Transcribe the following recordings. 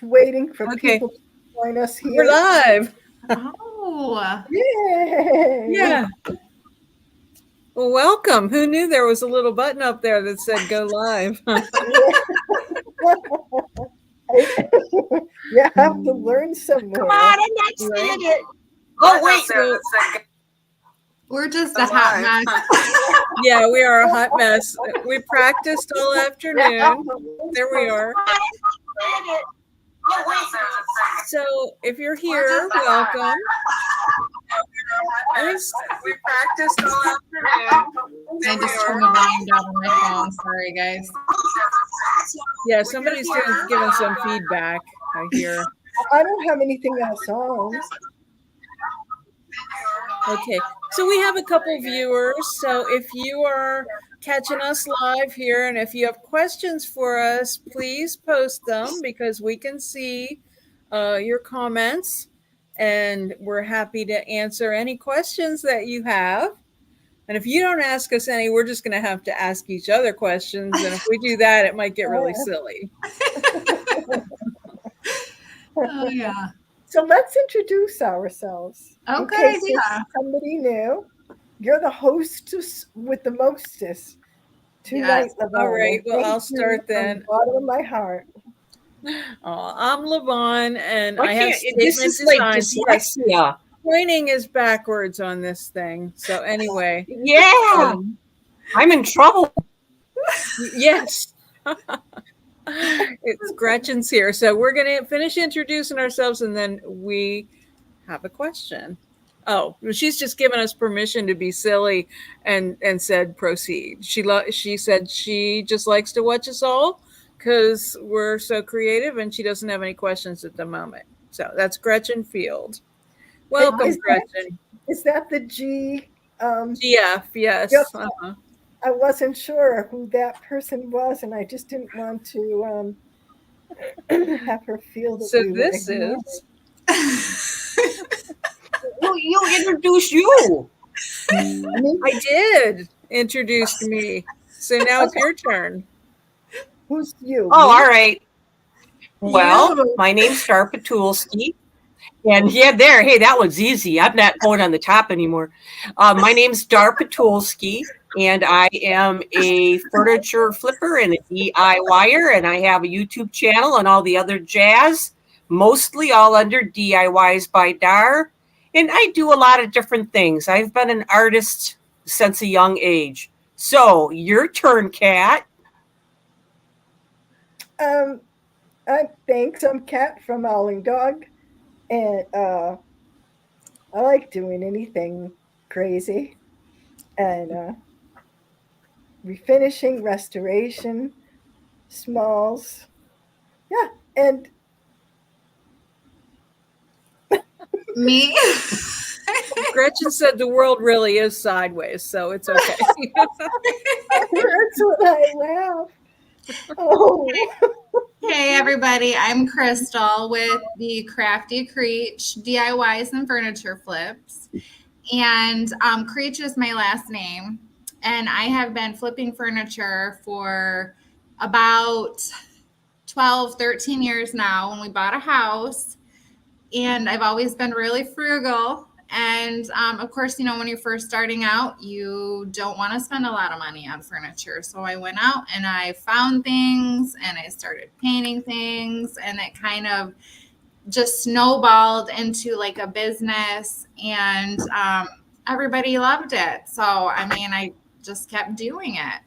Waiting for Okay, people to join us we're here. live. Oh, Yay! Yeah. Well, welcome. Who knew there was a little button up there that said go live? You have to learn Come somewhere. on, I'm not Right. seeing it. Oh, wait. So, we're just a hot mess. yeah, we are a hot mess. We practiced all afternoon. There we are. Oh, wait. So, if you're here, welcome. We practiced all afternoon. I just turned the volume down on my phone. Sorry, guys. Yeah, somebody's giving some feedback, I hear. I don't have anything else on. Okay, so we have a couple viewers. So if you are catching us live here and if you have questions for us, please post them because we can see your comments and we're happy to answer any questions that you have. And if you don't ask us any, we're just going to have to ask each other questions. And if we do that, it might get really silly. Oh, yeah. So let's introduce ourselves. Okay, In case there's somebody new. You're the hostess with the mostest tonight, Yes. Lavona. All right, well, Thank I'll you start from then. the bottom of my heart. I'm Levon, and Why I have can't this statement is like design. dyslexia. Pointing is backwards on this thing. So anyway, Yeah, I'm in trouble. yes. It's Gretchen's here. So we're going to finish introducing ourselves and then we have a question. Oh, she's just given us permission to be silly and said proceed. She said she just likes to watch us all because we're so creative and she doesn't have any questions at the moment. So that's Gretchen Field. Welcome, Gretchen. Is that the G? GF, yes. Yep. I wasn't sure who that person was, and I just didn't want to have her feel that So we were this ignoring. is. You introduce you. I did introduce me. So now it's your turn. Who's you? Oh, all right. Well, my name's Star Petulski. And yeah, hey, that was easy. I'm not going on the top anymore. My name's Dar Petulski, and I am a furniture flipper and a DIYer, and I have a YouTube channel and all the other jazz, mostly all under DIYs by Dar. And I do a lot of different things. I've been an artist since a young age. So, your turn, Kat. Thanks. I'm Kat from Owling Dog, and I like doing anything crazy, and refinishing, restoration, smalls, yeah, and Me? Gretchen said the world really is sideways, so it's okay. that's what I laugh. Oh. Hey, everybody. I'm Crystal with the Crafty Creech DIYs and Furniture Flips. And Creech is my last name. And I have been flipping furniture for about 12, 13 years now when we bought a house. And I've always been really frugal. And of course, when you're first starting out, you don't want to spend a lot of money on furniture. So I went out and I found things and I started painting things, and it kind of just snowballed into like a business, and everybody loved it. So, I just kept doing it.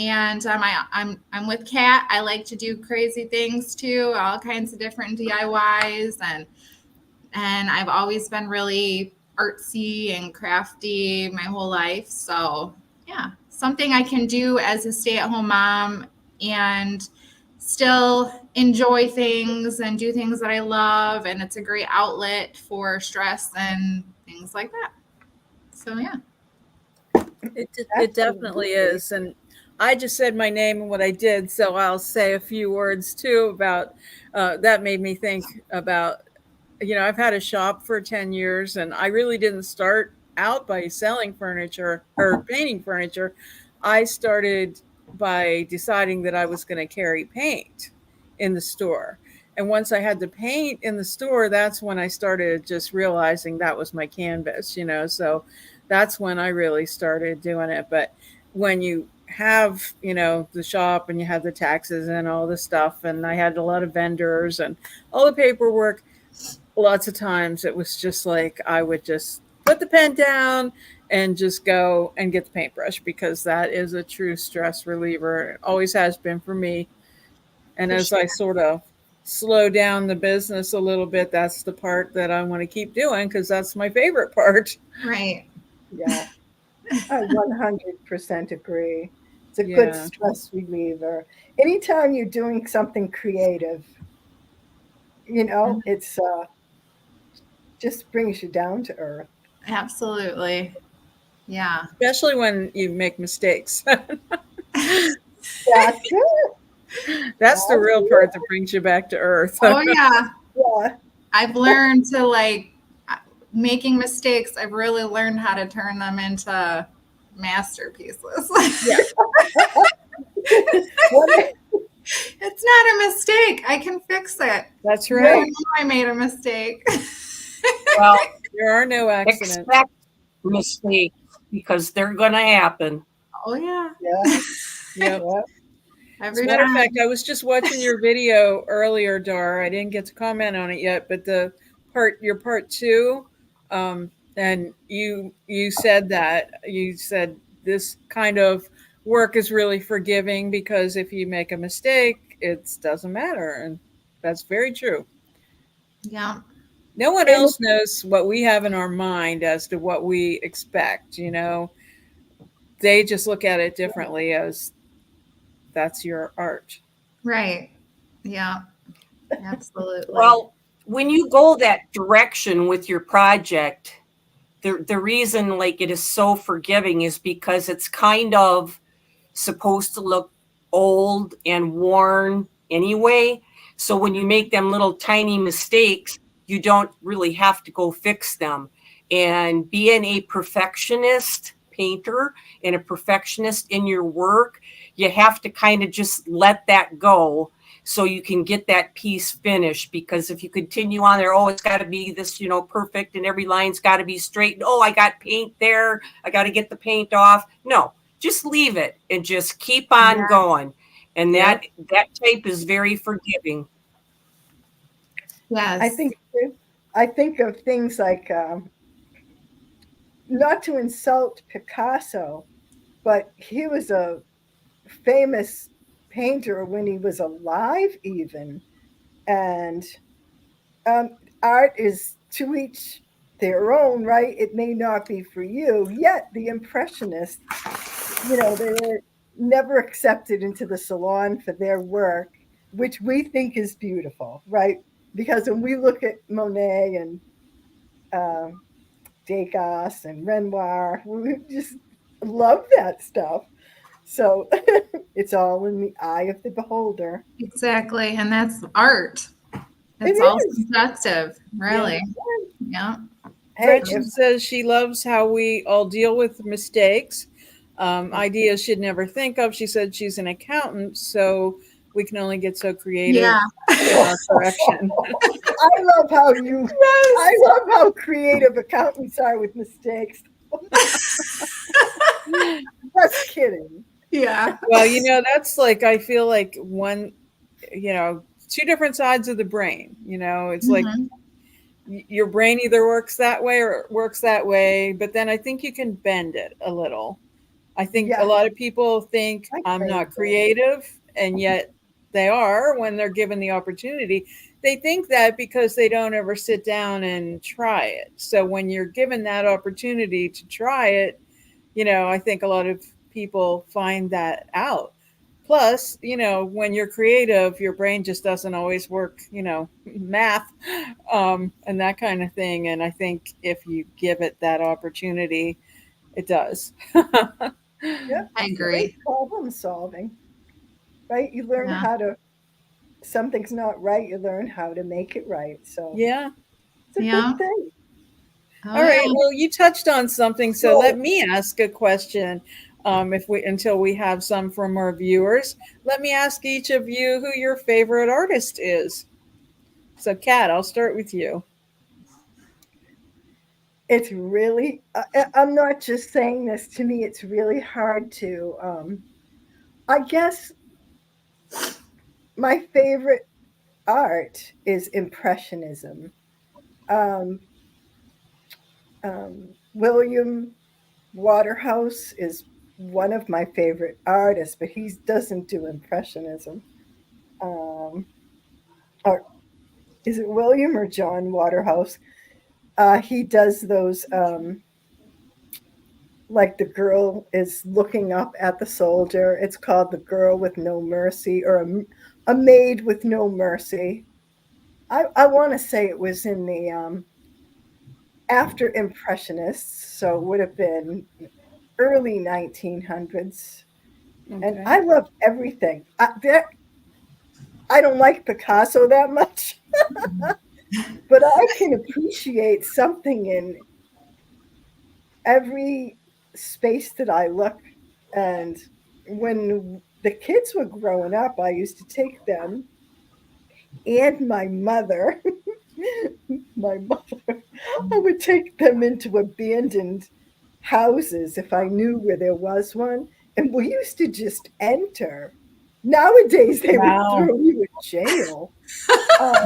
And I'm with Kat. I like to do crazy things too, all kinds of different DIYs, and I've always been really artsy and crafty my whole life. So yeah, something I can do as a stay-at-home mom and still enjoy things and do things that I love. And it's a great outlet for stress and things like that. So yeah. It definitely is. And I just said my name and what I did, so I'll say a few words too about that. Made me think about, I've had a shop for 10 years and I really didn't start out by selling furniture or painting furniture. I started by deciding that I was going to carry paint in the store. And once I had the paint in the store, that's when I started just realizing that was my canvas, So that's when I really started doing it. But when you have, the shop and you have the taxes and all the stuff, and I had a lot of vendors and all the paperwork, lots of times it was just like I would just put the pen down and just go and get the paintbrush, because that is a true stress reliever. It always has been for me. And as I sort of slow down the business a little bit, that's the part that I want to keep doing, because that's my favorite part. Right. Yeah, I 100% agree. It's a good Yeah. stress reliever. Anytime you're doing something creative, it's just brings you down to earth. Absolutely. Yeah. Especially when you make mistakes. That's it. That's the real part that brings you back to earth. Oh yeah. Yeah. I've learned to making mistakes. I've really learned how to turn them into masterpieces. Yeah. It's not a mistake. I can fix it. That's right. I know I made a mistake. Well, there are no accidents. Expect mistakes, because they're going to happen. Oh yeah. Yeah. Yep. Yeah. As a matter of fact, I was just watching your video earlier, Dar. I didn't get to comment on it yet, but your part 2, and you said this kind of work is really forgiving, because if you make a mistake, it doesn't matter, and that's very true. Yeah. No one else knows what we have in our mind as to what we expect. They just look at it differently, as that's your art. Right. Yeah. Absolutely. Well, when you go that direction with your project, the reason it is so forgiving is because it's kind of supposed to look old and worn anyway. So when you make them little tiny mistakes, you don't really have to go fix them. And being a perfectionist painter and a perfectionist in your work, you have to kind of just let that go, so you can get that piece finished. Because if you continue on there, it's got to be this, perfect, and every line's got to be straight. Oh, I got paint there, I got to get the paint off. No, just leave it and just keep on going. And that type is very forgiving. Yes. I think of things like, not to insult Picasso, but he was a famous painter when he was alive even. And art is to each their own, right? It may not be for you. Yet the Impressionists, they were never accepted into the salon for their work, which we think is beautiful, right? Because when we look at Monet and Degas and Renoir, we just love that stuff. So it's all in the eye of the beholder. Exactly. And that's art. It's all subjective, really. Yeah. Gretchen says she loves how we all deal with mistakes, ideas she'd never think of. She said she's an accountant, so we can only get so creative in our correction. I love how creative accountants are with mistakes. Just kidding. Yeah. Well, that's I feel like one, two different sides of the brain. It's like your brain either works that way or works that way, but then I think you can bend it a little. I think a lot of people think I'm not creative, and yet they are when they're given the opportunity. They think that because they don't ever sit down and try it. So when you're given that opportunity to try it, I think a lot of people find that out. Plus, when you're creative, your brain just doesn't always work, math, and that kind of thing. And I think if you give it that opportunity, it does. Yeah, I agree. Problem solving, right? You learn how to, something's not right, you learn how to make it right. So yeah, it's a good thing. All right. Well, you touched on something, so let me ask a question. Until we have some from our viewers, let me ask each of you who your favorite artist is. So, Kat, I'll start with you. It's really, I'm not just saying this, to me, it's really hard to, I guess my favorite art is Impressionism. Um, William Waterhouse is one of my favorite artists, but he doesn't do Impressionism. Um, or is it William or John Waterhouse? He does those, like the girl is looking up at the soldier. It's called The Girl with No Mercy, or a Maid with No Mercy. I want to say it was in the after Impressionists, so it would have been early 1900s. And Okay. I love everything. I don't like Picasso that much, but I can appreciate something in every space that I look. And when the kids were growing up, I used to take them and my mother, my mother, I would take them into abandoned houses if I knew where there was one. And we used to just enter. Nowadays, they would Wow. throw you in jail.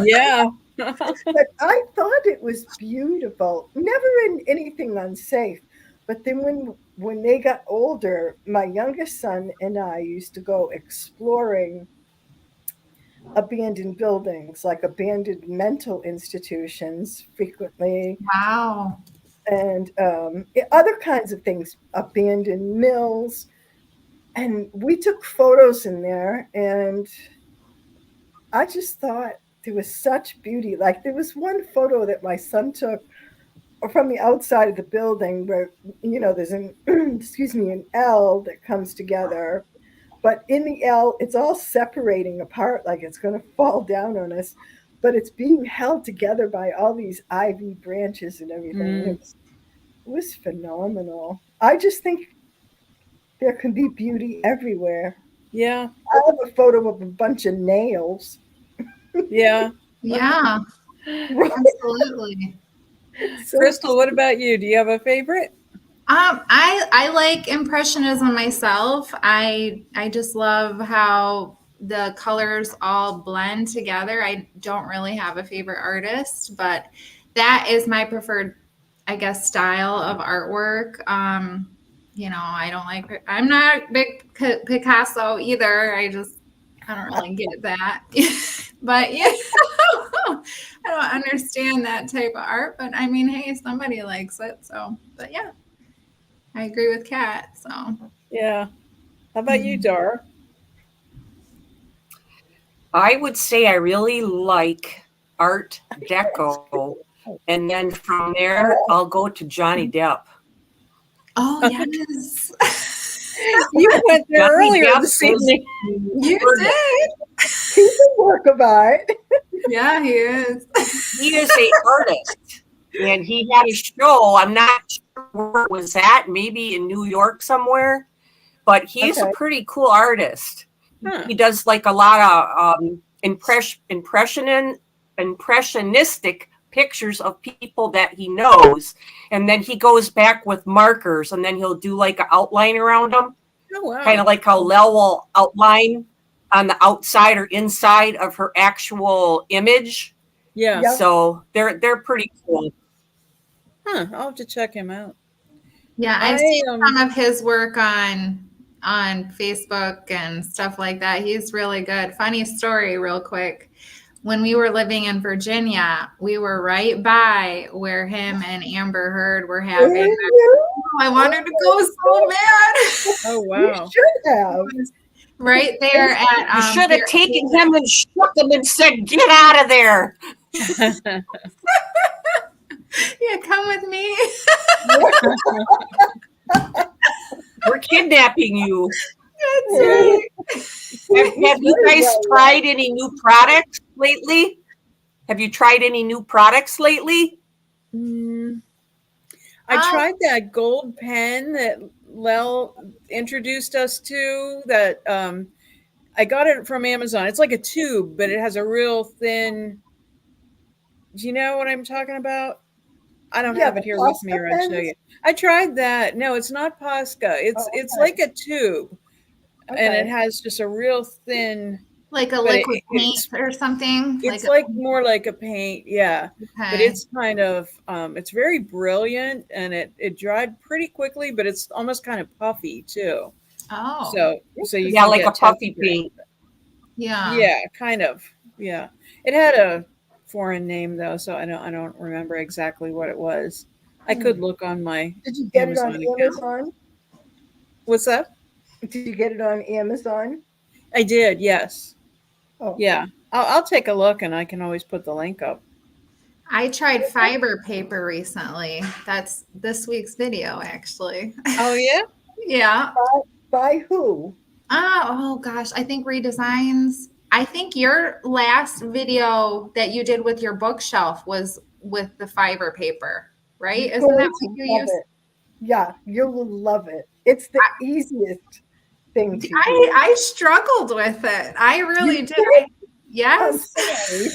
Yeah. But I thought it was beautiful. Never in anything unsafe. But then when they got older, my youngest son and I used to go exploring abandoned buildings, like abandoned mental institutions frequently, Wow. and other kinds of things, abandoned mills. And we took photos in there, and I just thought there was such beauty. Like there was one photo that my son took from the outside of the building where, there's an excuse me, an L that comes together, but in the L it's all separating apart like it's going to fall down on us, but it's being held together by all these ivy branches and everything. And Mm, it was phenomenal. I just think there can be beauty everywhere. yeah. I have a photo of a bunch of nails. Yeah. Yeah, Right. absolutely. So Crystal, what about you? Do you have a favorite? I like Impressionism myself. I just love how the colors all blend together. I don't really have a favorite artist, but that is my preferred, I guess, style of artwork. I don't like. I'm not a big Picasso either. I don't really get that. But yeah, I don't understand that type of art. But I mean, hey, somebody likes it, so. But yeah. I agree with Kat. So Yeah. How about you, Dar? I would say I really like Art Deco. And then from there, I'll go to Johnny Depp. oh yes. You went there Johnny earlier Depp this is evening. You did. he's a work of art. Yeah, he is. he is a artist, and he had a show. I'm not sure where it was at, maybe in New York somewhere, but he's a Okay. pretty cool artist. Huh. He does like a lot of impressionistic pictures of people that he knows, and then he goes back with markers, and then he'll do like an outline around them, Oh, wow. kind of like how Lel will outline on the outside or inside of her actual image. Yeah. Yep. So they're pretty cool. Huh. I'll have to check him out. Yeah, I've seen some of his work on Facebook and stuff like that. He's really good. Funny story, real quick. When we were living in Virginia, we were right by where him and Amber Heard were having. I wanted to go so mad. Oh, You wow. should have. Right there at You should have taken him and shook him and said, "Get out of there." Yeah, come with me. We're kidnapping you. That's right. Have you guys tried any new products lately? Have you tried any new products lately? I tried that gold pen that Lel introduced us to. That I got it from Amazon. It's like a tube, but it has a real thin Do you know what I'm talking about? I don't Yeah, have the it here with me, pasta or I'd show you. pens. I tried that. No, it's not Posca. Oh, It's okay. like a tube, and it Okay. has just a real thin, Like a but liquid paint or something? Like it's like more like a paint, yeah. But okay. it's kind of it's very brilliant, and it dried pretty quickly, but it's almost kind of puffy too. Oh, So you Yeah, can like a get puffy texture. paint. yeah. Yeah, kind of. Yeah. It had a foreign name though, so I don't remember exactly what it was. I Hmm. could look on my Did you get it on Amazon account. Amazon? What's that? Did you get it on Amazon? I did, yes. Oh, Yeah. I'll take a look and I can always put the link up. I tried fiber paper recently. That's this week's video, actually. Oh yeah? Yeah. by who? Oh gosh, I think redesigns. I think your last video that you did with your bookshelf was with the fiber paper, right? You're Isn't that going what to you love used? it. Yeah, you will love it. It's the easiest thing to use. I struggled with it. I You really did. did? I'm Yes, sorry.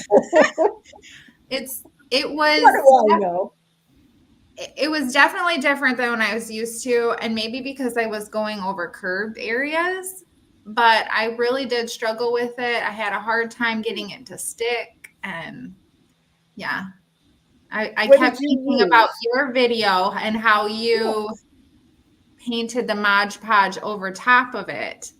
it What was do I know? it was definitely different than what I was used to, and maybe because I was going over curved areas, but I really did struggle with it. I had a hard time getting it to stick, and yeah, I What did kept you thinking about use? your video and how you painted the Mod Podge over top of it.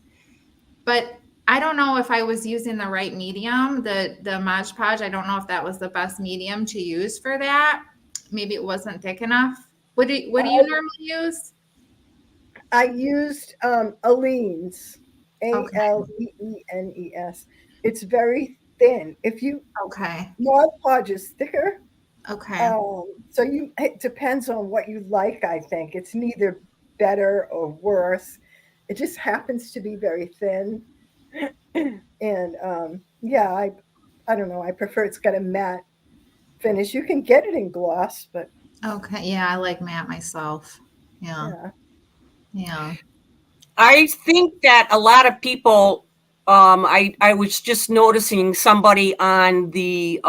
But I don't know if I was using the right medium, the Mod Podge. I don't know if that was the best medium to use for that. Maybe it wasn't thick enough. What do you I, normally use? I used Aleene's, Okay. Aleenes. It's very thin. If you Okay. Mod Podge is thicker, Okay. so it depends on what you like. I think it's neither better or worse. It just happens to be very thin, and yeah, I don't know. I prefer it's got a matte finish. You can get it in gloss, but Okay. Yeah, I like matte myself. Yeah. yeah, Yeah. I think that a lot of people, I was just noticing somebody on the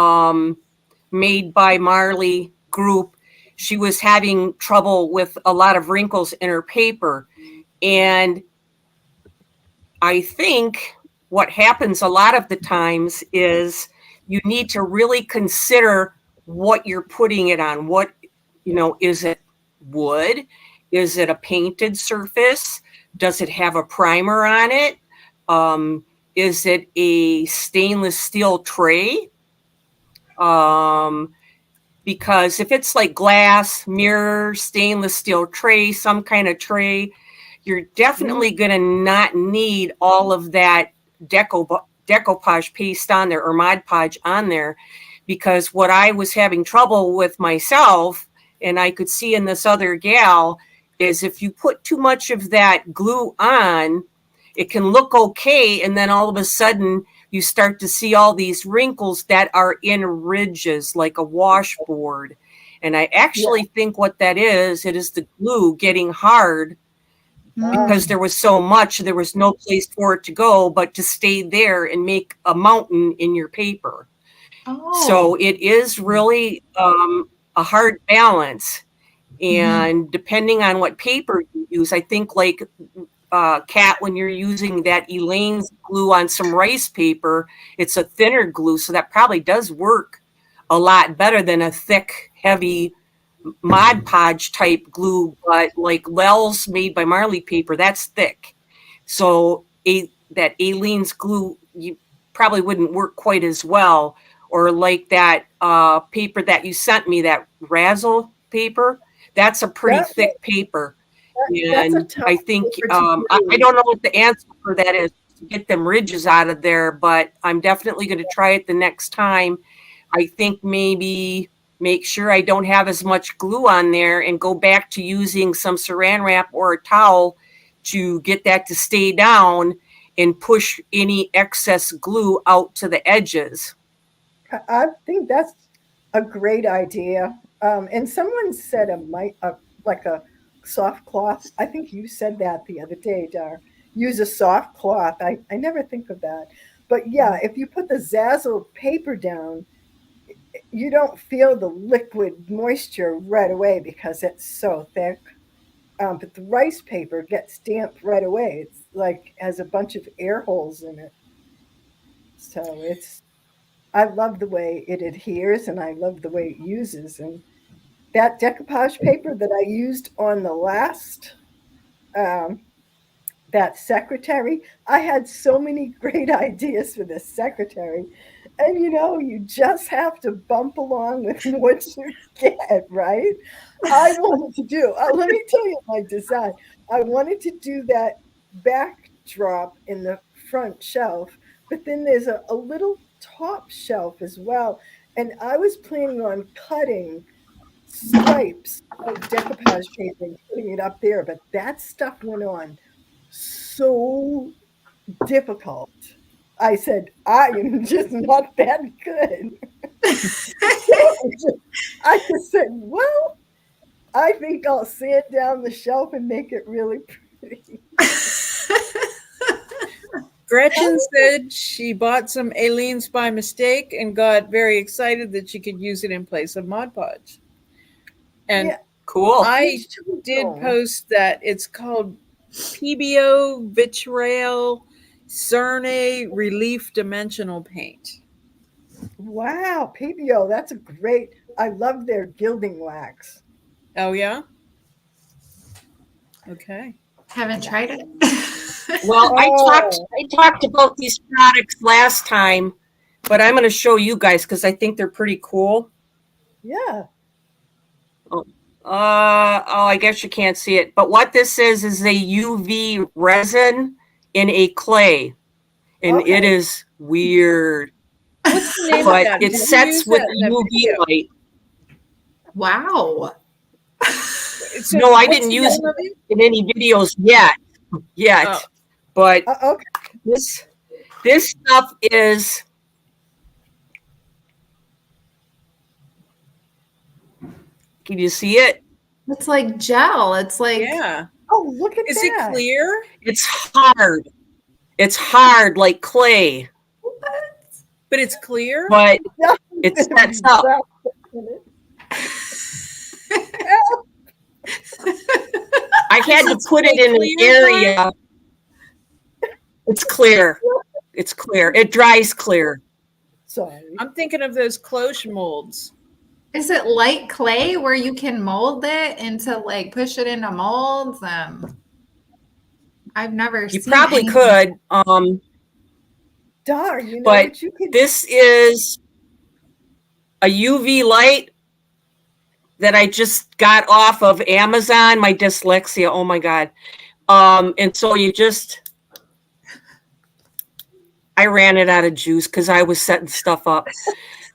Made by Marley group. She was having trouble with a lot of wrinkles in her paper. And I think what happens a lot of the times is you need to really consider what you're putting it on. What, is it wood? Is it a painted surface? Does it have a primer on it? Is it a stainless steel tray? Because if it's like glass, mirror, stainless steel tray, some kind of tray, you're definitely going to not need all of that decoupage paste on there or Mod Podge on there, because what I was having trouble with myself, and I could see in this other gal, is if you put too much of that glue on, it can look okay, and then all of a sudden you start to see all these wrinkles that are in ridges like a washboard. And I yeah. actually think what that is, it is the glue getting hard because Mm. there was so much, there was no place for it to go but to stay there and make a mountain in your paper. Oh. So it is really a hard balance. Mhm. And depending on what paper you use, I think like Kat, when you're using that Elaine's glue on some rice paper, it's a thinner glue, so that probably does work a lot better than a thick, heavy Mod Podge type glue. But like Lel's Made by Marley paper, that's thick. So that Aleene's glue, you probably wouldn't work quite as well. Or like that paper that you sent me, that Razzle paper, that's a pretty That thick paper. that's a And tough I think paper to I use. don't know what the answer for that is to get them ridges out of there, but I'm definitely going to try it the next time. I think maybe make sure I don't have as much glue on there and go back to using some saran wrap or a towel to get that to stay down and push any excess glue out to the edges. I think that's a great idea. And someone said like a soft cloth. I think you said that the other day, Dar. Use a soft cloth. I never think of that. But yeah, if you put the Zazzle paper down, you don't feel the liquid moisture right away because it's so thick. But the rice paper gets damp right away. It's like has a bunch of air holes in it. So I love the way it adheres and I love the way it uses. And that decoupage paper that I used on the last um, that secretary. I had so many great ideas for this secretary. And you just have to bump along with what you get, right? I wanted to do, let me tell you my design. I wanted to do that backdrop in the front shelf, but then there's a little top shelf as well. And I was planning on cutting stripes of decoupage paper and putting it up there, but that stuff went on so difficult. I said, I am just not that good. I just said, well, I think I'll sand down the shelf and make it really pretty. Gretchen said she bought some Aleene's by mistake and got very excited that she could use it in place of Mod Podge. And Yeah, Cool. I did post that it's called PBO Vitrail Cerne Relief Dimensional Paint. wow, PBO, that's a great. I love their gilding wax. Oh, yeah? Okay. Haven't tried it. Well, I talked about these products last time, but I'm going to show you guys because I think they're pretty cool. Yeah. I guess you can't see it, but what this is a UV resin in a clay, and it is weird. What's the name but of that? it sets with UV light. Wow. So no, I didn't use it in any videos yet. Oh. But Okay. this stuff is. Can you see it? It's like gel. It's like Yeah. Oh, look at Is that. it clear? It's hard. It's hard like clay. But it's clear? But it sets up. I had to put it in an area. It's clear. It's clear. It dries clear. Sorry. I'm thinking of those cloche molds. Is it light clay where you can mold it into like push it into molds? I've never You seen probably could. Darn, but what you could. This is a UV light that I just got off of Amazon. My dyslexia, oh my God. And so I ran it out of juice because I was setting stuff up.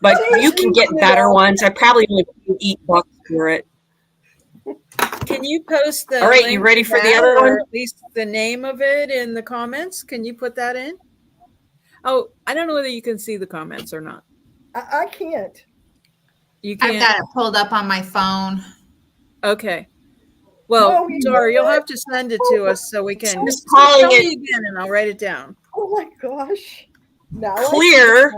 But you can get better ones. I probably only paid $8 for it. Can you post the All right, you link ready to for the that, other or one? at least the name of it in the comments? Can you put that in? Oh, I don't know whether you can see the comments or not. I can't. You can't. I've got it pulled up on my phone. Okay. Well, Oh, you Dora, know you'll what? have to send it to us so we can. Just calling Tell it me again, and I'll write it down. Oh my gosh. Now clear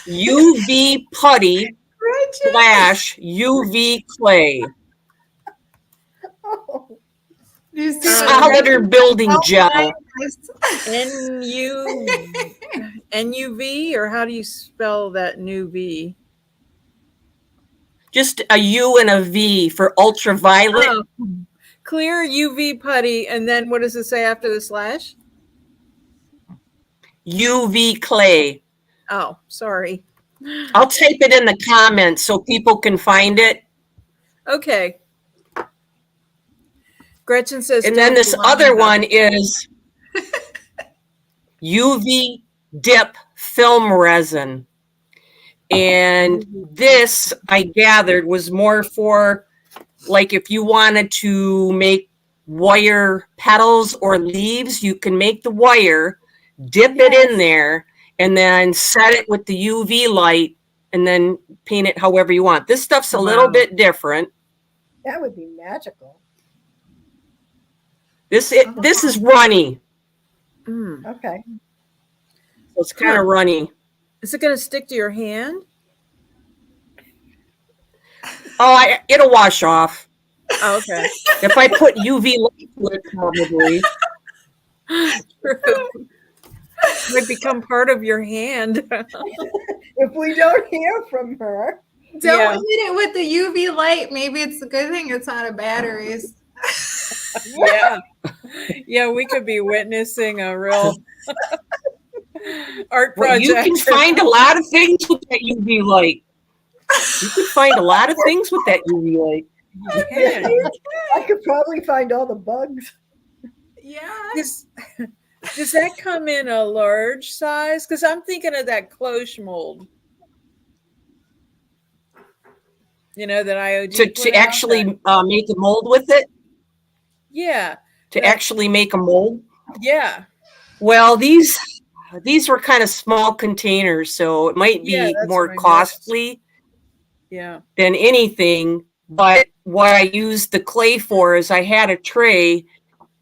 UV putty / UV clay. Oh. You see Solid or building gel. NUV, or how do you spell that new V? Just a U and a V for ultraviolet. Oh, clear UV putty, and then what does it say after the slash? UV clay. Oh, sorry. I'll type it in the comments so people can find it. Okay. Gretchen says, and then this other one is UV dip film resin. And this, I gathered, was more for like if you wanted to make wire petals or leaves, you can make the wire, dip it in there, and then set it with the UV light and then paint it however you want. This stuff's a little bit different. That would be magical. This is runny. Okay. So it's kind of runny. Is it going to stick to your hand? Oh, it'll wash off. Oh, okay. If I put UV light to it, probably. It might become part of your hand. If we don't hear from her. Don't hit it with the UV light. Maybe it's a good thing it's out of batteries. Yeah. Yeah, we could be witnessing a real art Well, project. you can find a lot of things with that UV light. You can find a lot of things with that UV light. Yeah. I could probably find all the bugs. Yeah. Does that come in a large size? Because I'm thinking of that cloche mold. You know, that IOD To actually make a mold with it? Yeah. To actually make a mold? Yeah. Well, these were kind of small containers, so it might be more costly than anything. But what I used the clay for is I had a tray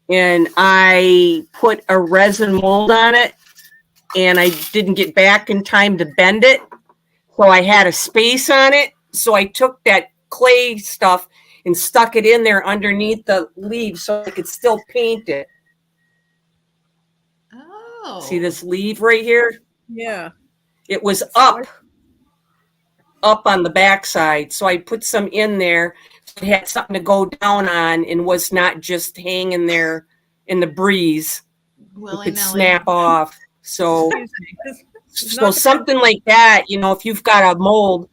and I put a resin mold on it and I didn't get back in time to bend it. So I had a space on it. So I took that clay stuff and stuck it in there underneath the leaves so I could still paint it. Oh. See this leaf right here? Yeah. It was up on the backside. So I put some in there. So it had something to go down on and was not just hanging there in the breeze. It could snap off. So something like that, you know, if you've got a mold,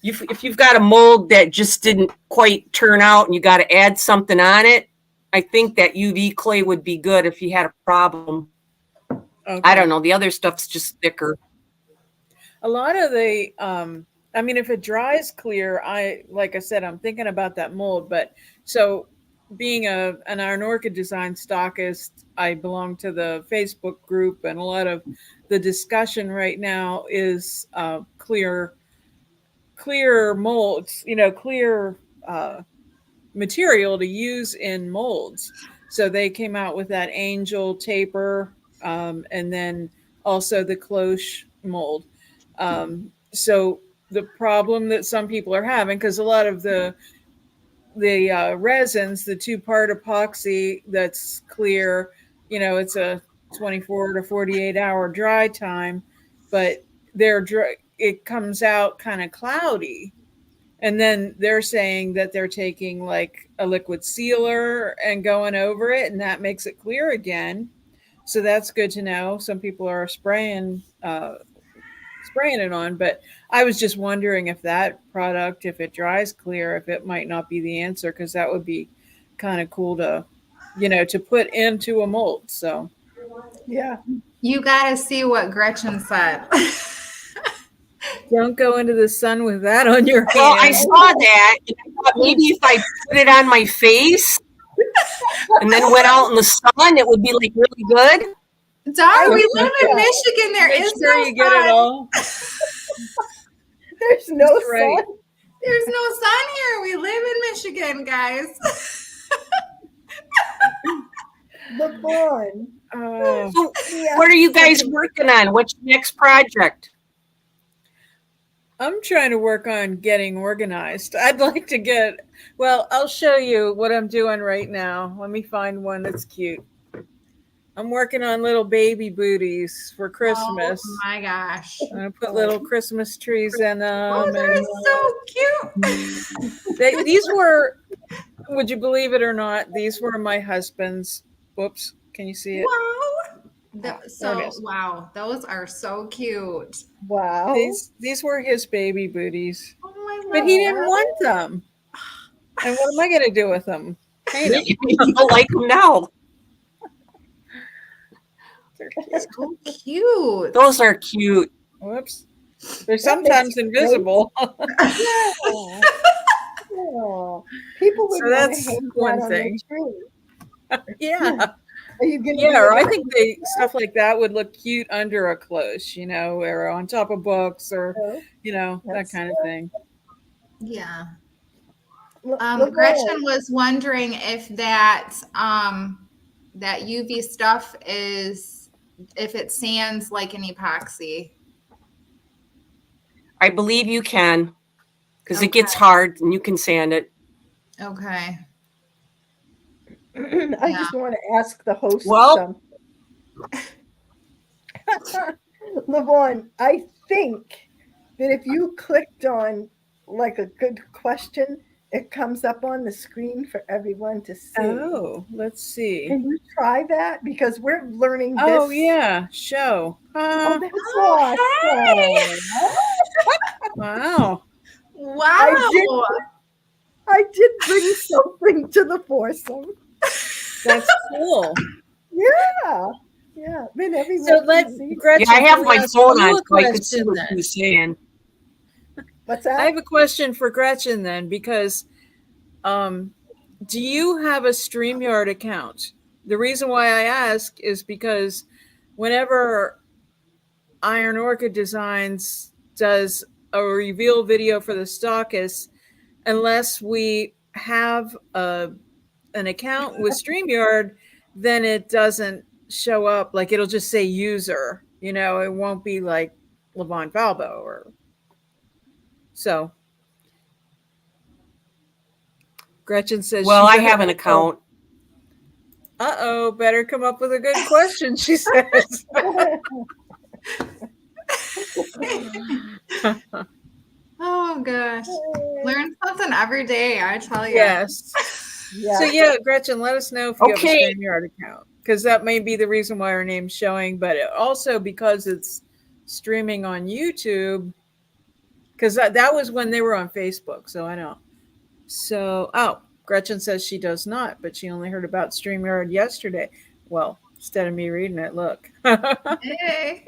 if you've got a mold that just didn't quite turn out and you got to add something on it, I think that UV clay would be good if you had a problem. Okay. I don't know. The other stuff's just thicker. A lot of the, I mean, if it dries clear, like I said, I'm thinking about that mold. But so being an orchid design stockist, I belong to the Facebook group, and a lot of the discussion right now is clear molds, you know, clear material to use in molds. So they came out with that angel taper, and then also the cloche mold. So the problem that some people are having, because a lot of the resins, the 2-part epoxy that's clear, you know, it's a 24 to 48 hour dry time, but it comes out kind of cloudy. And then they're saying that they're taking like a liquid sealer and going over it, and that makes it clear again. So that's good to know. Some people are spraying it on, but I was just wondering if that product, if it dries clear, if it might not be the answer, because that would be kind of cool to, you know, to put into a mold. So yeah, you got to see what Gretchen said. Don't go into the sun with that on your hand. Well, I saw that. And I thought maybe if I put it on my face and then went out in the sun, it would be like really good. Dar, we live in Michigan. There is no sun. Get it all. There's no sun. There's no sun here. We live in Michigan, guys. Look on. So what are you guys working on? What's your next project? I'm trying to work on getting organized. I'd like to I'll show you what I'm doing right now. Let me find one that's cute. I'm working on little baby booties for Christmas. Oh my gosh. I'm going to put little Christmas trees in them. Oh, they're so cute. These were, would you believe it or not, these were my husband's. Whoops. Can you see it? Wow. Wow. Those are so cute. Wow. These were his baby booties. Oh my God. But he didn't want them. And what am I going to do with them? You don't like them now. So cute. Those are cute. Whoops. They're sometimes invisible. Oh, people would so that's one thing. Yeah. Are you gonna or I think stuff like that would look cute under a cloche, you know, or on top of books, or you know, that kind of thing. Yeah. Gretchen was wondering if that that UV stuff if it sands like an epoxy. I believe you can. because it gets hard and you can sand it. Okay. I just want to ask the host Well- Levon, I think that if you clicked on like a good question, it comes up on the screen for everyone to see. Oh, let's see. Can you try that? Because we're learning this. Oh yeah, show. Oh, that's awesome. Wow. Wow. I did bring something to the foursome. That's cool. Yeah. Yeah. Then everyone So can let see. Gretchen. Yeah, I have can my ask phone you on a so I could see question what then. he was saying. What's that? I have a question for Gretchen then, because do you have a StreamYard account? The reason why I ask is because whenever Iron Orchid Designs does a reveal video for the stockists, unless we have an account with StreamYard, then it doesn't show up. Like it'll just say user, it won't be like Levon Falbo or so. Gretchen says, Well, I have an account. Uh-oh, better come up with a good question, she says. Oh gosh. Learn something every day, I tell you. Yes. Yeah. So yeah, Gretchen, let us know if you Okay. have a StreamYard account, because that may be the reason why our name's showing, but also because it's streaming on YouTube, because that was when they were on Facebook, so I know. So, Gretchen says she does not, but she only heard about StreamYard yesterday. Well, instead of me reading it, look. Hey.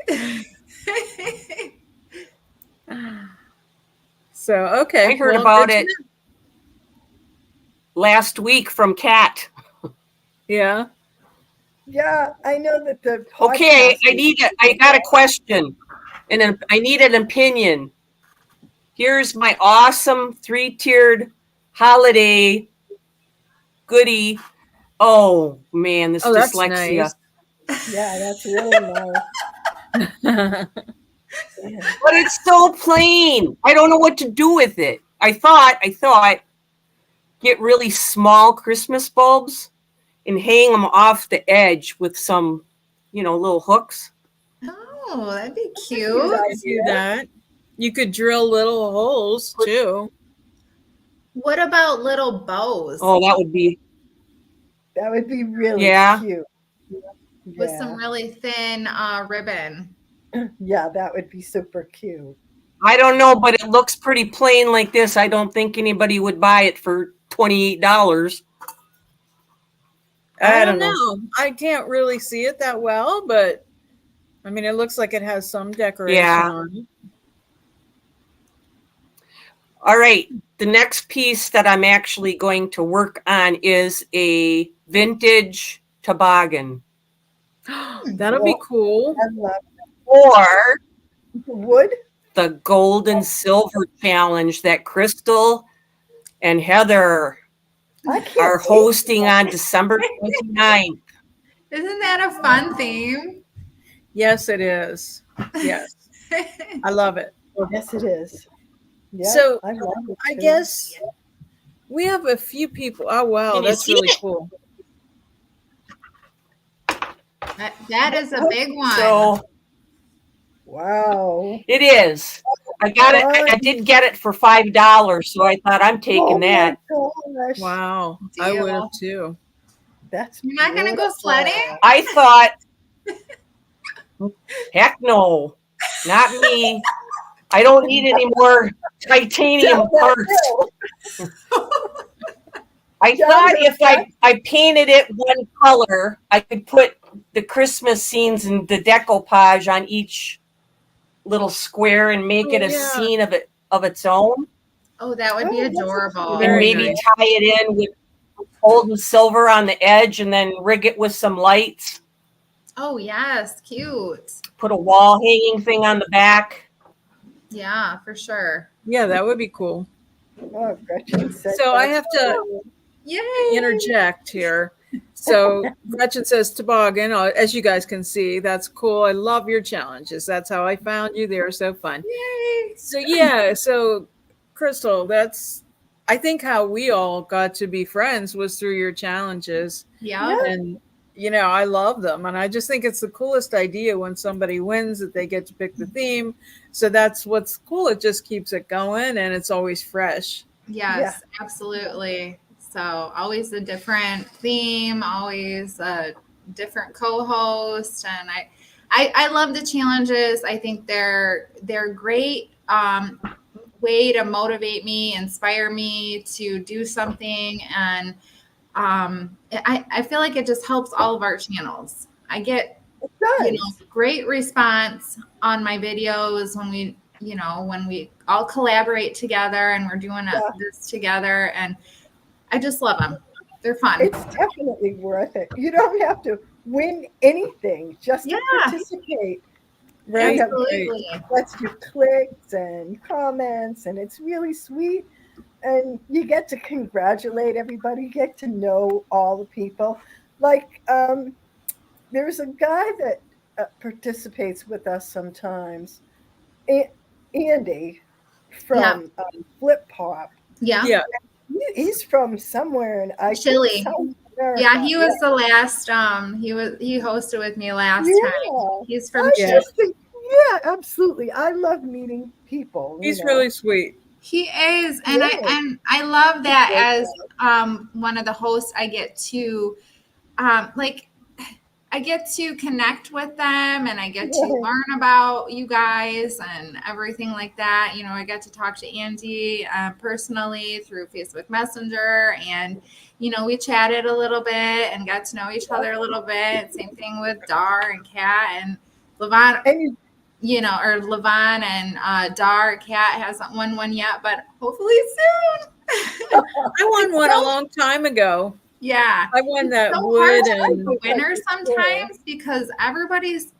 So, okay. I heard well, about good to it know. last week from Kat. Yeah. Yeah, I know that the Okay, podcast I got a question, and I need an opinion. Here's my awesome 3-tiered holiday goodie. Oh man, this That's dyslexia. nice. Yeah, that's really nice. But it's so plain. I don't know what to do with it. I thought get really small Christmas bulbs and hang them off the edge with some, little hooks. Oh, that'd be Good cute. You could do that. You could drill little holes too. What about little bows Oh, that would be really Yeah. cute. with some really thin ribbon? Yeah, that would be super cute. I don't know, but it looks pretty plain like this. I don't think anybody would buy it for $28. I don't know. I can't really see it that well, but I mean, it looks like it has some decoration Yeah. on it. All right. The next piece that I'm actually going to work on is a vintage toboggan. That'll be cool. I love Or wood. the gold and silver challenge that Crystal and Heather I can't are wait. hosting on December 29th. Isn't that a fun theme? Yes, it is. Yes. I love it. Yes, it is. Yeah, So, I love it I too. guess we have a few people. Oh, wow. Can you That's see really it? cool. That is a big one. So Wow. it is. I got it. I did get it for $5, so I thought I'm taking that. Oh my gosh. Wow. I Deal. would have too. That's You're not gonna go beautiful. sledding? I thought, heck no, not me. I don't need any more titanium parts. I thought if I painted it one color, I could put the Christmas scenes and the decoupage on each little square and make it a scene of its own, Oh, that would be Oh, that's adorable. and Very maybe nice. tie it in with gold and silver on the edge, and then rig it with some lights. Oh, yes. Cute. Put a wall hanging thing on the back. Yeah, for sure. Yeah, that would be cool. Oh, Gretchen said So I that's have to Yay. interject here. So Gretchen says toboggan, as you guys can see. That's cool. I love your challenges. That's how I found you. They're so fun. Yay. So yeah, so Crystal, I think how we all got to be friends was through your challenges. Yeah. And, I love them. And I just think it's the coolest idea when somebody wins that they get to pick the theme. So that's what's cool. It just keeps it going and it's always fresh. Yes, absolutely. So always a different theme, always a different co-host, and I love the challenges. I think they're great way to motivate me, inspire me to do something, and I feel like it just helps all of our channels. I get great response on my videos when we all collaborate together and we're doing this together, and I just love them. They're fun. It's definitely worth it. You don't have to win anything just to participate. Right. Absolutely. Lets you clicks and comments, and it's really sweet. And you get to congratulate everybody, you get to know all the people. Like, there's a guy that participates with us sometimes, Andy from Flip Pop. Yeah. He's from somewhere in Chile. South America. Yeah, he was the last. He hosted with me last time. He's from Chile. Yeah, absolutely. I love meeting people. He's really sweet. He is, and I love that as one of the hosts. I get to I get to connect with them, and I get to learn about you guys and everything like that. I get to talk to Andy personally through Facebook Messenger, and we chatted a little bit and got to know each other a little bit. Same thing with Dar and Kat and Levon. Or Levon and Dar. Kat hasn't won one yet, but hopefully soon. I won one a long time ago. Yeah, I won that so wood and winner sometimes because everybody's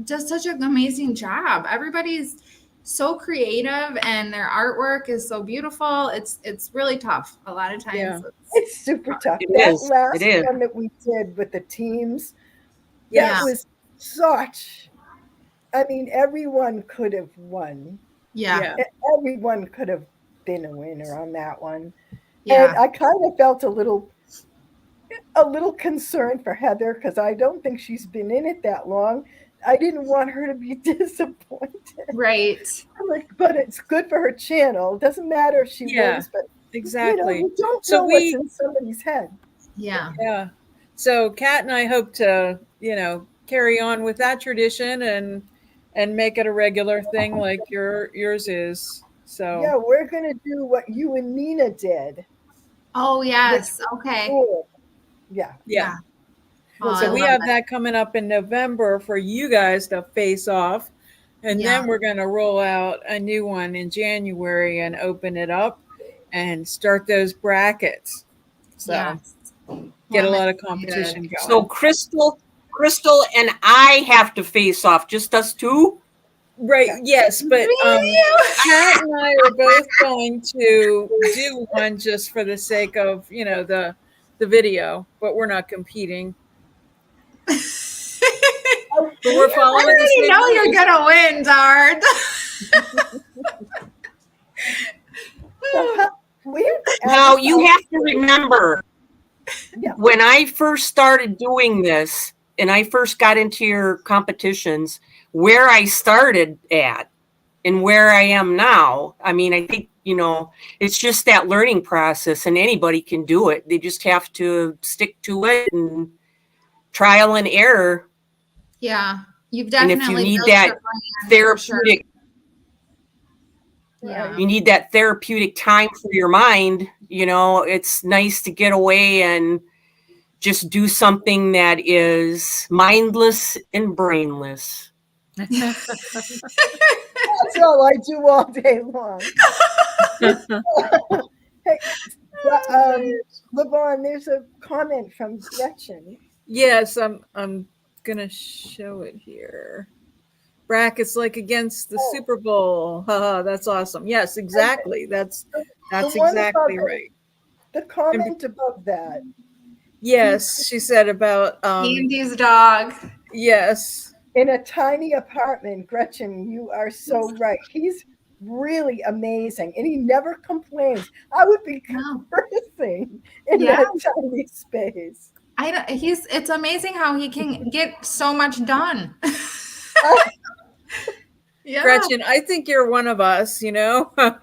does such an amazing job. Everybody's so creative and their artwork is so beautiful. It's really tough. A lot of times it's super tough. Last one that we did with the teams, that was such. I mean, everyone could have won. Yeah. Everyone could have been a winner on that one. Yeah. And I kind of felt a little concerned for Heather because I don't think she's been in it that long. I didn't want her to be disappointed. Right. But it's good for her channel. It doesn't matter if she wins, but exactly. You don't know what's in somebody's head. Yeah. Yeah. So Kat and I hope to, carry on with that tradition and make it a regular thing like yours is. So yeah, we're gonna do what you and Nina did. Oh yes. Okay. Cool. Yeah. So we have that coming up in November for you guys to face off. And then we're going to roll out a new one in January and open it up and start those brackets. So get a lot of competition going. So Crystal and I have to face off, just us two? Right. Yes. But Kat and I are both going to do one just for the sake of, the video, but we're not competing. But we're following the same know you're gonna win, Dard. Now you have to remember when I first started doing this and I first got into your competitions, where I started at and where I am now. I mean, I think, it's just that learning process and anybody can do it. They just have to stick to it and trial and error. Yeah, you've definitely. And if you need that therapeutic, you need that therapeutic time for your mind. It's nice to get away and just do something that is mindless and brainless. That's all I do all day long. Hey, Levon, there's a comment from Gretchen. Yes, I'm gonna show it here. Brackets like against the Super Bowl. That's awesome. Yes, exactly. That's exactly right. The comment above that. Yes, she said about Andy's dog. Yes. In a tiny apartment, Gretchen, you are so right. He's really amazing, and he never complains. I would be No. cursing in Yeah. that tiny space. I don't, it's amazing how he can get so much done. Yeah. Gretchen, I think you're one of us, you know. Yeah.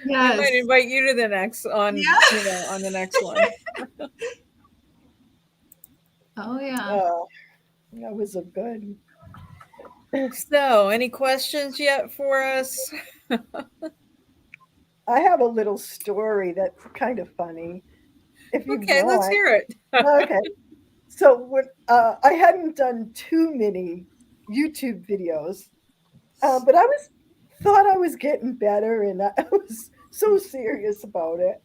We Yes. might invite you to the next on, Yeah. you know, on the next one. Oh yeah. Oh, that was a good. So, any questions yet for us? I have a little story that's kind of funny, if you Okay, let's want. hear it. Okay. So when I hadn't done too many YouTube videos, but I was thought I was getting better, and I was so serious about it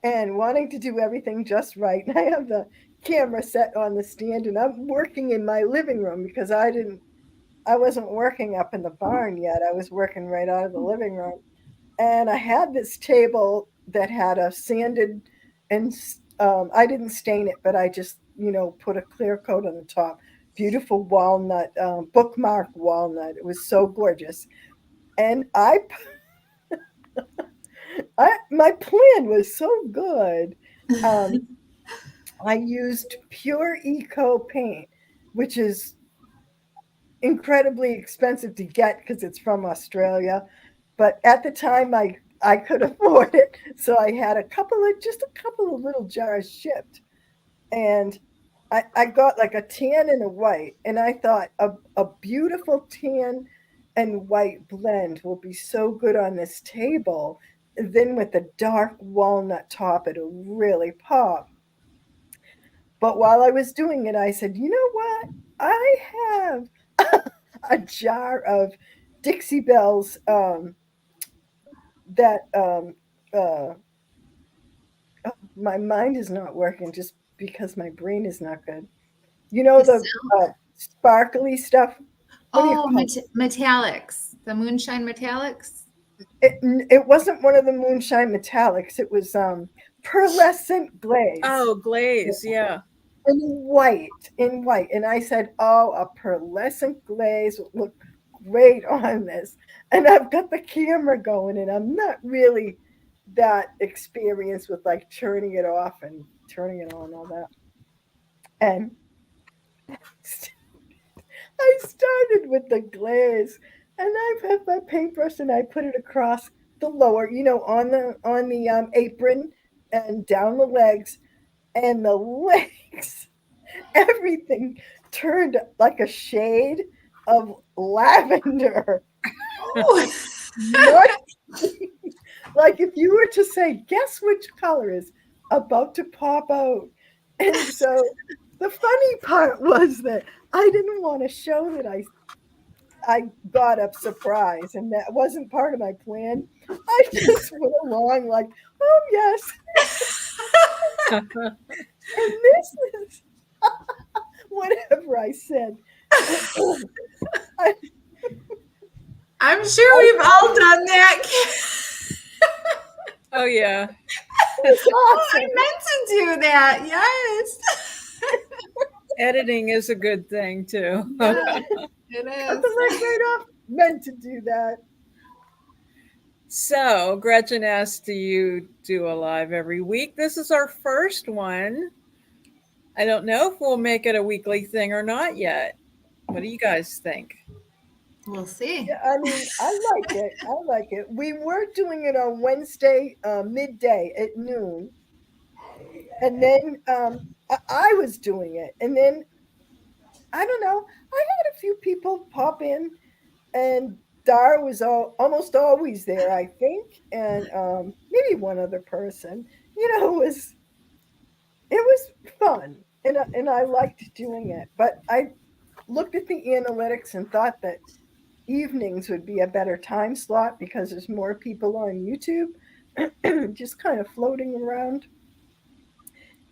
and wanting to do everything just right. And I have the camera set on the stand, and I'm working in my living room because I wasn't working up in the barn yet. I was working right out of the living room, and I had this table that had a sanded and I didn't stain it, but I just put a clear coat on the top. Beautiful walnut, bookmark walnut. It was so gorgeous, and my plan was so good. Um, I used pure eco paint, which is incredibly expensive to get because it's from Australia. But at the time, I could afford it, so I had just a couple of little jars shipped, and I got like a tan and a white, and I thought a beautiful tan and white blend will be so good on this table. And then with the dark walnut top, it'll really pop. But while I was doing it, I said, you know what? I have a jar of Dixie Bells that uh, my mind is not working just because my brain is not good. You know The the silk. sparkly stuff. What do you Oh, call it? metallics. The moonshine metallics. It wasn't one of the moonshine metallics. It was pearlescent glaze Oh, glaze, yeah. in white. And I said, "Oh, a pearlescent glaze would look great on this." And I've got the camera going, and I'm not really that experienced with like turning it off and turning it on, all that. And I started with the glaze, and I have my paintbrush and I put it across the lower, on the apron and down the legs, and the legs, everything turned like a shade of lavender. Oh. Not like if you were to say, guess which color is about to pop out. And so the funny part was that I didn't want to show that I got a surprise, and that wasn't part of my plan. I just went along like, oh yes, and this is whatever I said. I, I'm sure we've all done that. Oh, yeah. it's Oh, I awesome. meant to do that. Yes. Editing is a good thing, too. Yeah, it Cut is. the leg right off. Meant to do that. So, Gretchen asked, do you do a live every week? This is our first one. I don't know if we'll make it a weekly thing or not yet. What do you guys think? We'll see. Yeah, I mean, I like it. I like it. We were doing it on Wednesday midday at noon, and then I was doing it, and then I don't know. I had a few people pop in, and Dar was almost always there, I think, and maybe one other person. It was fun, and I liked doing it. But I looked at the analytics and thought that evenings would be a better time slot because there's more people on YouTube just kind of floating around.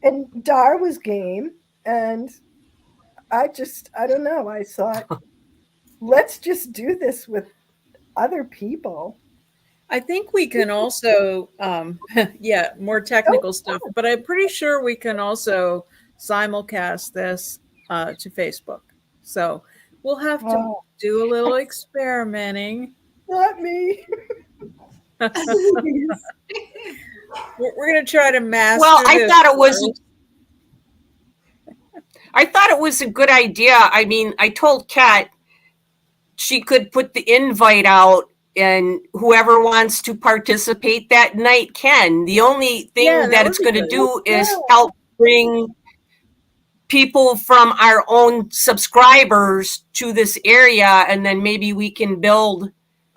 And Dar was game, and I don't know, I thought, let's just do this with other people. I think we can also, yeah, more Oh, technical stuff, but I'm pretty sure we can also simulcast this to Facebook. So We'll have to do a little experimenting. Not me. Please. We're going to try to master Well, this I thought it was a good idea. I mean, I told Kat she could put the invite out and whoever wants to participate that night can. The only thing that it's going to do is help bring people from our own subscribers to this area, and then maybe we can build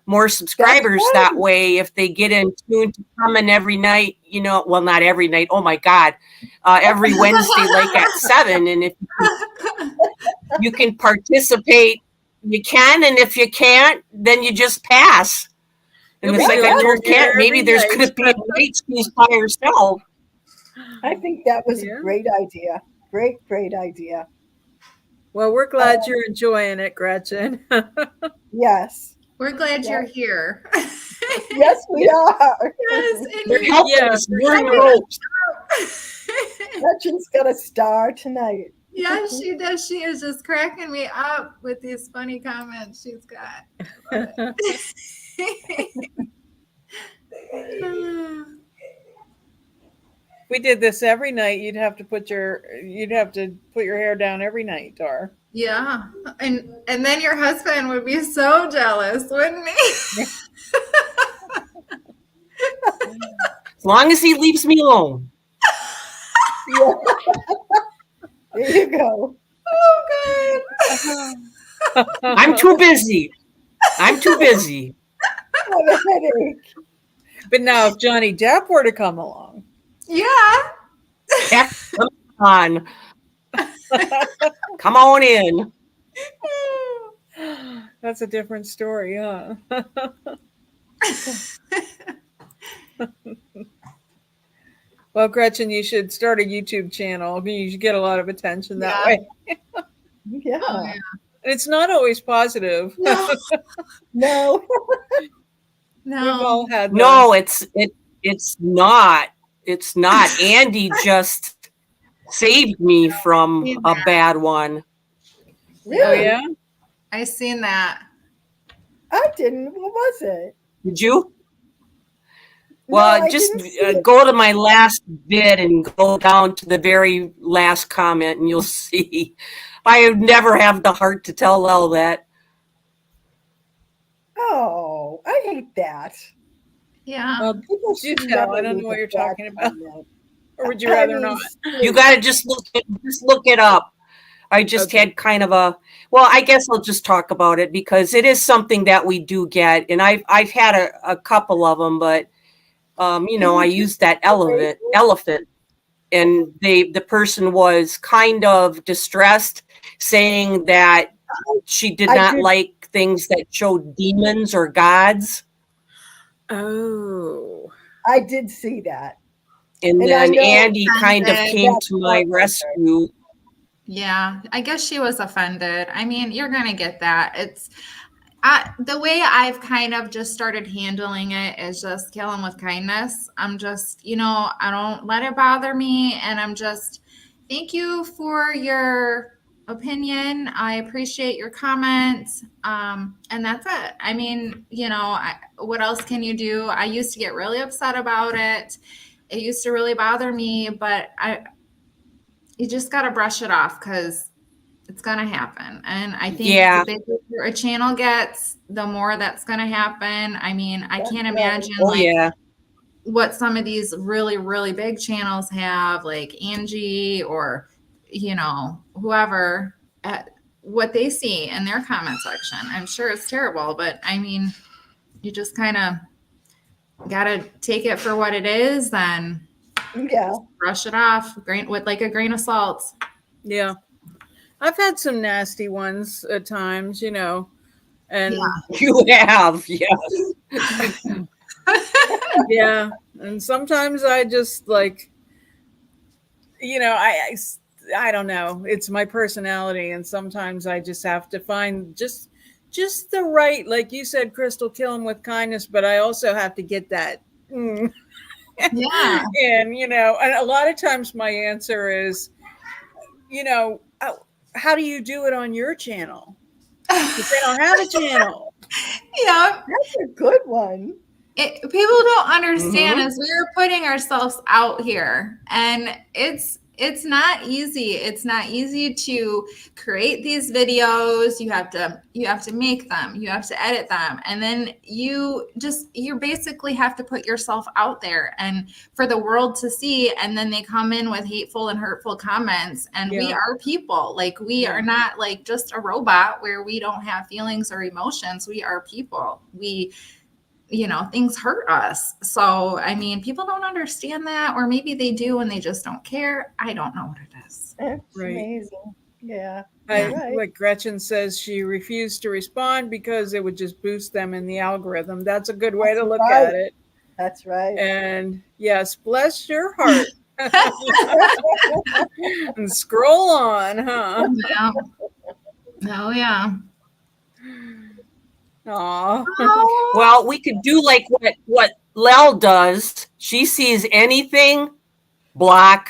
more subscribers that way if they get in tune to coming every night, you know, well, not every night, oh my God, every Wednesday, like at 7. And if you can participate, you can, and if you can't, then you just pass. And it's like I told Kat, maybe there's going to be a night she's by herself. I think that was a great idea. Great idea. Well, we're glad you're enjoying it, Gretchen. Yes. We're glad you're here. Yes, we are. Yes, You're helping us learn the ropes. Gretchen's got a star tonight. Yeah, she does. She is just cracking me up with these funny comments she's got. If we did this every night, you'd have to put your hair down every night, Dar. Yeah, and then your husband would be so jealous, wouldn't he? As long as he leaves me alone. Yeah. There you go. Oh, good. I'm too busy. I have a headache. But now, if Johnny Depp were to come along, yeah, come on, come on in. That's a different story, huh? Well, Gretchen, you should start a YouTube channel. You should get a lot of attention that way. Yeah. Oh, yeah. And it's not always positive. No. No. We've all had those. No, it's not. It's not. Andy just saved me from a bad one. Really? Oh, yeah? I seen that. I didn't. What was it? Did you? No, Well, I just didn't see it. go to my last vid and go down to the very last comment, and you'll see. I never have the heart to tell all that. Oh, I hate that. Yeah. Well, People do should tell. never I don't leave know what a you're bad talking about. comment. Or would you rather not? You got to just look it up. I just had kind of I guess I'll just talk about it because it is something that we do get, and I've had a couple of them, but I used that elephant, and the person was kind of distressed, saying that she did not like things that showed demons or gods. Oh. I did see that. And then Andy kind of came to my rescue. Yeah, I guess she was offended. I mean, you're going to get that. It's the way I've kind of just started handling it is just kill them with kindness. I'm just, I don't let it bother me. And I'm just, thank you for your opinion. I appreciate your comments. And that's it. I mean, what else can you do? I used to get really upset about it. It used to really bother me, but you just got to brush it off because it's going to happen. And I think the bigger a channel gets, the more that's going to happen. I mean, I can't imagine what some of these really, really big channels have, like Angie or, whoever, what they see in their comment section. I'm sure it's terrible, but I mean, you just kind of got to take it for what it is and brush it off with like a grain of salt. Yeah. I've had some nasty ones at times, and you have, yes. Yeah. And sometimes I just like, I don't know. It's my personality. And sometimes I just have to find just the right, like you said, Crystal, kill him with kindness, but I also have to get that. Yeah. And, and a lot of times my answer is, how do you do it on your channel? But they don't have a channel. Yeah. That's a good one. People don't understand Mhm. is we're putting ourselves out here, and it's not easy. It's not easy to create these videos. You have to make them, you have to edit them, and then you basically have to put yourself out there and for the world to see. And then they come in with hateful and hurtful comments, and we Yeah. are people. Like, we Yeah. are not like just a robot where we don't have feelings or emotions. We are people. Things hurt us. So, I mean, people don't understand that, or maybe they do and they just don't care. I don't know what it is. That's Right. amazing. Yeah. Yeah. Right. Like Gretchen says, she refused to respond because it would just boost them in the algorithm. That's a good way to look right. at it. That's right. And yes, bless your heart. And scroll on, huh? Yeah. Oh, yeah. Aw. Oh, Well, we could do like what Lel does. She sees anything, block.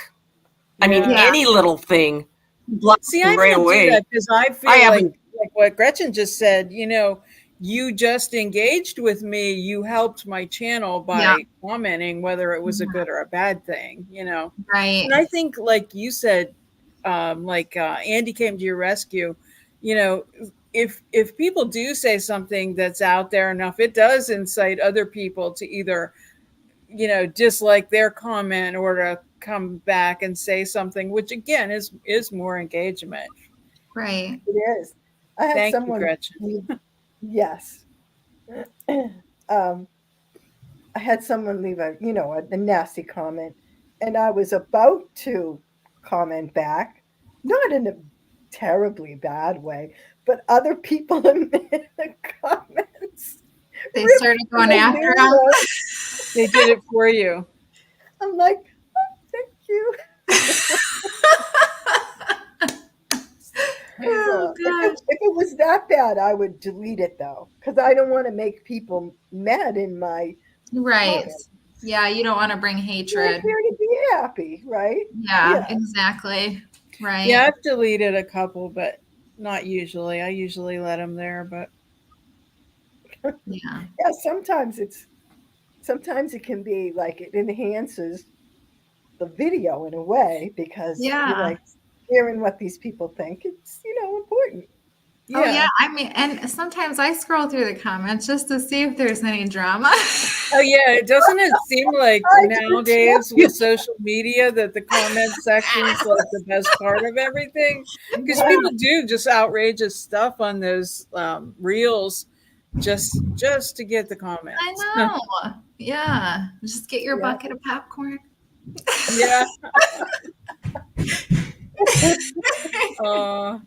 I mean, Yeah. any little thing, block See, I right don't do away. that because I feel I like haven't. what Gretchen just said, you just engaged with me. You helped my channel by Yeah. commenting, whether it was a good or a bad thing, right. And I think, like you said, Andy came to your rescue, if people do say something that's out there enough, it does incite other people to either, dislike their comment or to come back and say something, which again is more engagement. Right. It is. I had Thank you, someone. Gretchen. Yes. I had someone leave a nasty comment, and I was about to comment back, not in a terribly bad way, but other people in the comments They ripped started from going the after new him. one. They did it for you. I'm like, oh, thank you. Oh, So if gosh. it was that bad, I would delete it though, because I don't want to make people mad in my Right. comments. Yeah, you don't want to bring You're hatred. here to be happy, right? Yeah, exactly. Right. Yeah, I've deleted a couple, but not usually. I usually let them there, but Yeah. Yeah, sometimes it can be like it enhances the video in a way because you're Yeah. like hearing what these people think. It's important. Oh, yeah. yeah. I mean, and sometimes I scroll through the comments just to see if there's any drama. Oh yeah, doesn't it seem like I do too. nowadays with social media that the comment section's like the best part of everything? Because people do just outrageous stuff on those reels just to get the I comments. know. Yeah. Just get your Yeah. bucket of popcorn. Yeah.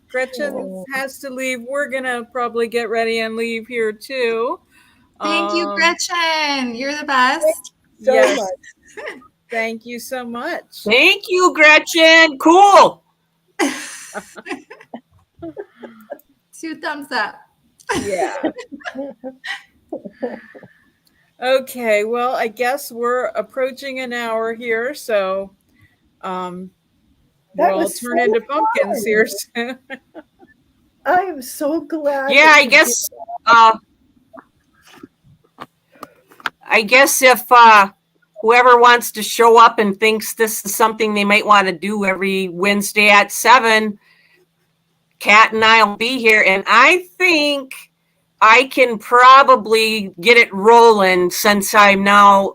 Gretchen has to leave. We're gonna probably get ready and leave here too. Thank you, Gretchen. You're the best. So Yes. much. Thank you so much. Thank you, Gretchen. Cool. 2 thumbs up. Yeah. Okay, well, I guess we're approaching an hour here, so That we'll was turn so into pumpkins fun. here soon. I am so glad. Yeah, that I you guess. did I guess if whoever wants to show up and thinks this is something they might want to do every Wednesday at 7, Kat and I'll be here, and I think I can probably get it rolling since I'm now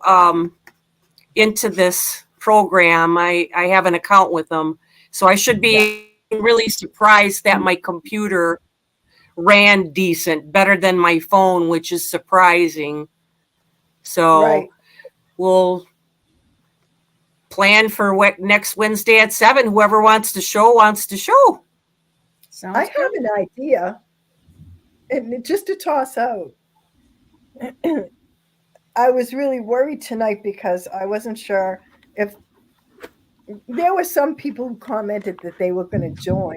into this program. I have an account with them, so I should be really surprised that my computer ran decent, better than my phone, which is surprising. So right. we'll plan for next Wednesday at 7. Whoever wants to show. Sounds I good. have an idea, and just to toss out. I was really worried tonight because I wasn't sure if there were some people who commented that they were going to join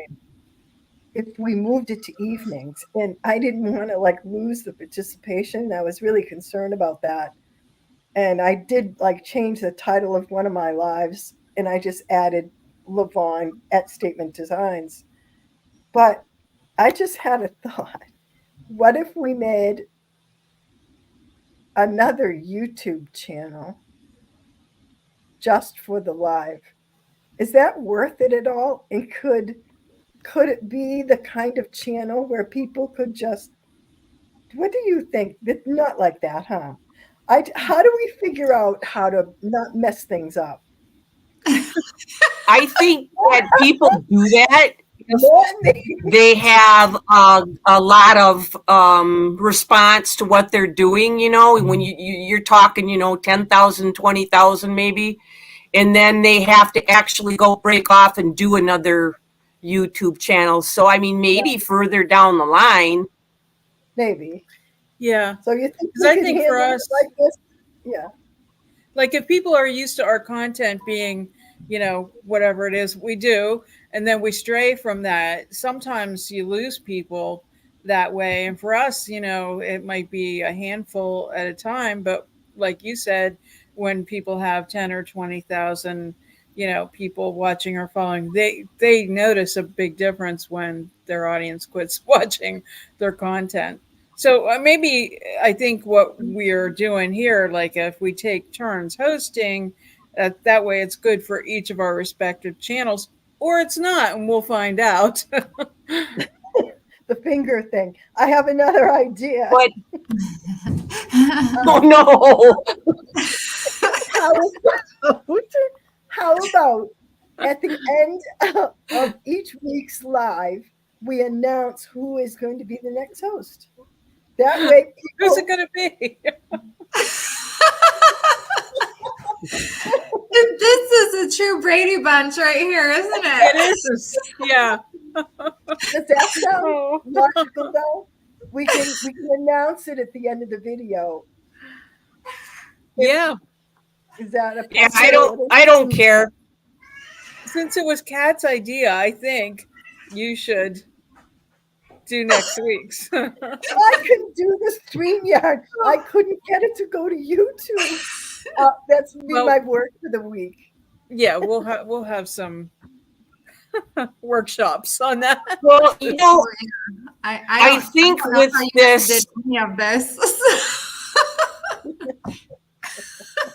if we moved it to evenings, and I didn't want to like lose the participation. I was really concerned about that, and I did like change the title of one of my lives, and I just added Levon at Statement Designs. But I just had a thought. What if we made another YouTube channel just for the live? Is that worth it at all? And could it be the kind of channel where people could just, what do you think? Not like that, huh? How do we figure out how to not mess things up? I think that people do that because Not me. they have a lot of response to what they're doing. You know, when you're talking, 10,000, 20,000 maybe, and then they have to actually go break off and do another YouTube channel. So I mean, maybe further down the line. Maybe. Yeah. So you think Because we I could think for handle it us, like this? Yeah. like if people are used to our content being, whatever it is we do, and then we stray from that, sometimes you lose people that way. And for us, it might be a handful at a time, but like you said, when people have 10 or 20,000, people watching or following, they notice a big difference when their audience quits watching their content. So maybe I think what we're doing here, like if we take turns hosting, that way it's good for each of our respective channels, or it's not, and we'll find out. The finger thing. I have another idea. But oh no! How about at the end of each week's live, we announce who is going to be the next host? That way, Who's it going to be? This is a true Brady Bunch right here, isn't it? It is. Yeah. Does that sound logical though? We can announce it at the end of the video. Yeah. Is that a Yeah, possibility? I don't care. Since it was Kat's idea, I think you should do next week's. I couldn't do the StreamYard. I couldn't get it to go to YouTube. That's my work for the week. Yeah, we'll have some workshops on that. Well, I think don't know with how you this, did any of this.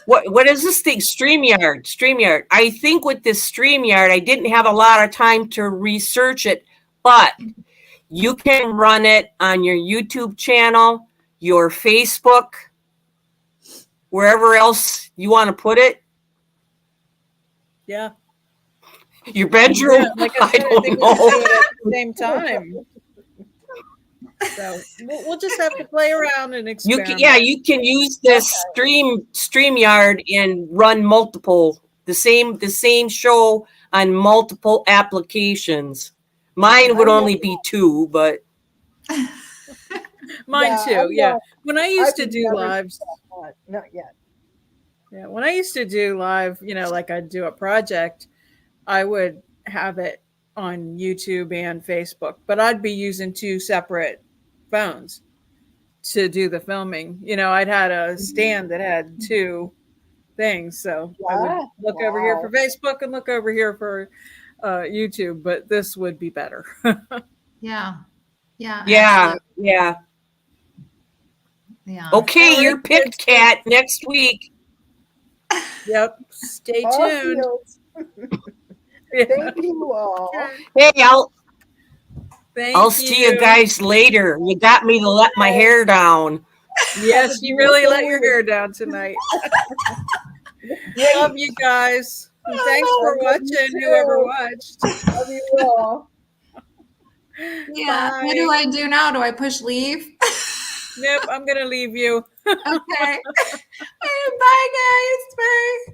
what is this thing? StreamYard. I think with this StreamYard, I didn't have a lot of time to research it, but you can run it on your YouTube channel, your Facebook, wherever else you want to put it. Yeah. Your bedroom. Yeah, like I said, I think we'll do it at the same time. So we'll just have to play around and experiment. You can use this StreamYard and run the same show on multiple applications. Mine would only be 2, but mine too. Yeah. When I used to do lives, not yet. Yeah, when I used to do live, like I'd do a project, I would have it on YouTube and Facebook, but I'd be using 2 separate phones to do the filming. I'd had a stand that had 2 things, so I would look over here for Facebook and look over here for YouTube, but this would be better. Yeah. Okay, you're picked, Kat, next week. Yep. Stay tuned. Thank you all. Hey, I'll see you guys later. You got me to let my hair down. Yes, you really let your hair down tonight. Love you guys. And thanks for watching, whoever watched. Love you all. Yeah. Bye. What do I do now? Do I push leave? Nope, I'm going to leave you. Okay. Bye, guys. Bye.